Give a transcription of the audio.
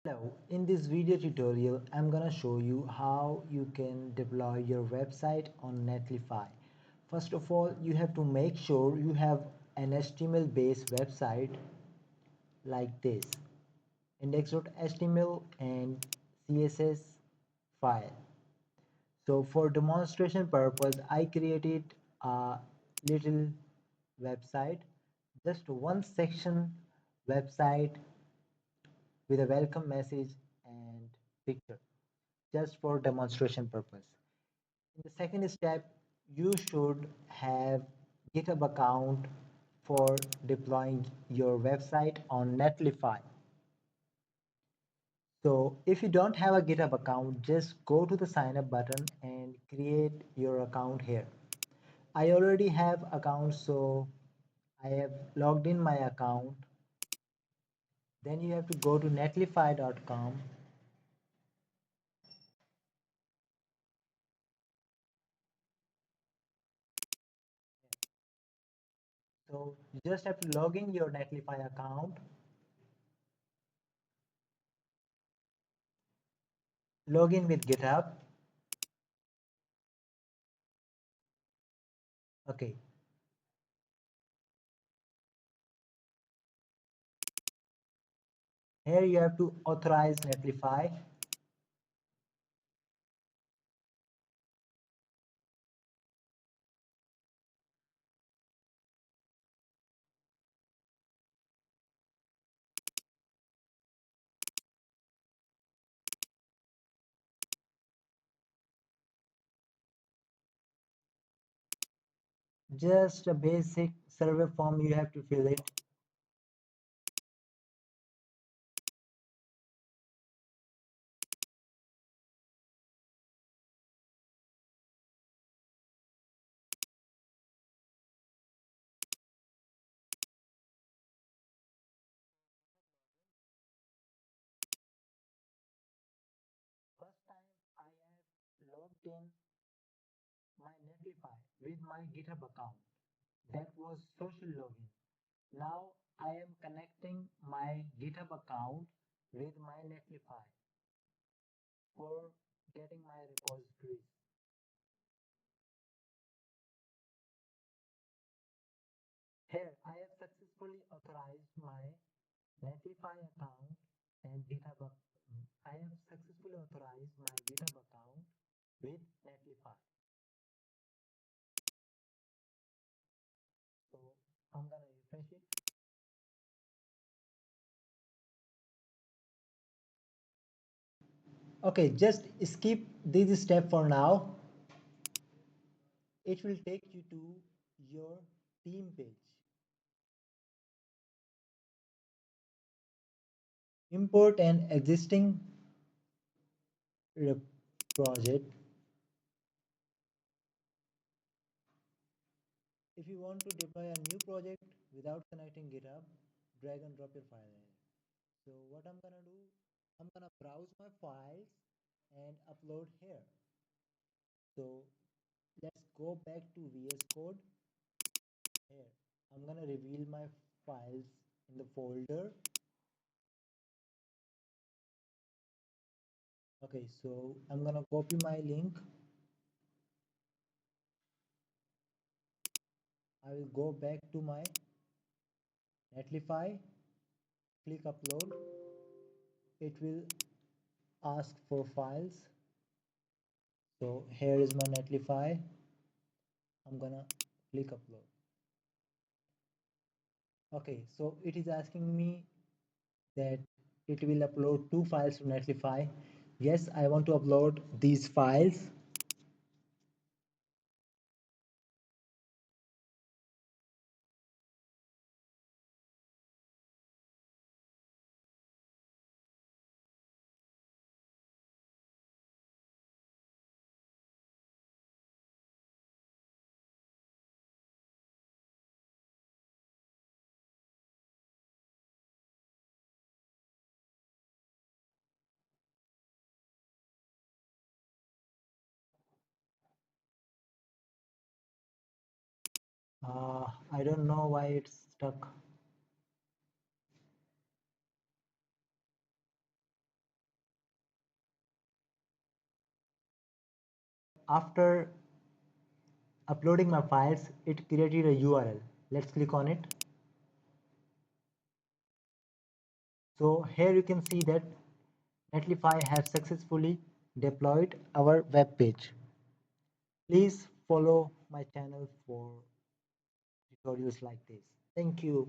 Hello, in this video tutorial, I'm gonna show you how you can deploy your website on Netlify. First of all, you have to make sure you have an HTML based website like this, index.html and CSS file. So for demonstration purpose, I created a little website, just one section website with a welcome message and picture, just for demonstration purpose. In the second step, you should have GitHub account for deploying your website on Netlify. So if you don't have a GitHub account, just go to the sign up button and create your account here. I already have account, so I have logged in my account. Then you have to go to netlify.com. So you just have to log in your Netlify account, log in with GitHub. Okay, here you have to authorize Netlify. Just a basic survey form you have to fill it. First time I have logged in my Netlify with my GitHub account. That was social login. Now I am connecting my GitHub account with my Netlify for getting my repositories. Here I have successfully authorized my Netlify account and GitHub. I have successfully authorized my GitHub account with Netlify. So I'm gonna refresh it. Okay, just skip this step for now. It will take you to your theme page. Import an existing project. If you want to deploy a new project without connecting GitHub, drag and drop your file here. So what I'm gonna do, I'm gonna browse my files and upload here. So let's go back to VS Code. Here, I'm gonna reveal my files in the folder. Okay, so I'm gonna copy my link. I will go back to my Netlify, click upload. It will ask for files. So here is my Netlify. I'm gonna click upload. Okay, so it is asking me that it will upload two files to Netlify. Yes, I want to upload these files. I don't know why it's stuck. after uploading my files, it created a URL. Let's click on it. So here you can see that Netlify has successfully deployed our web page. Please follow my channel for tutorials like this. Thank you.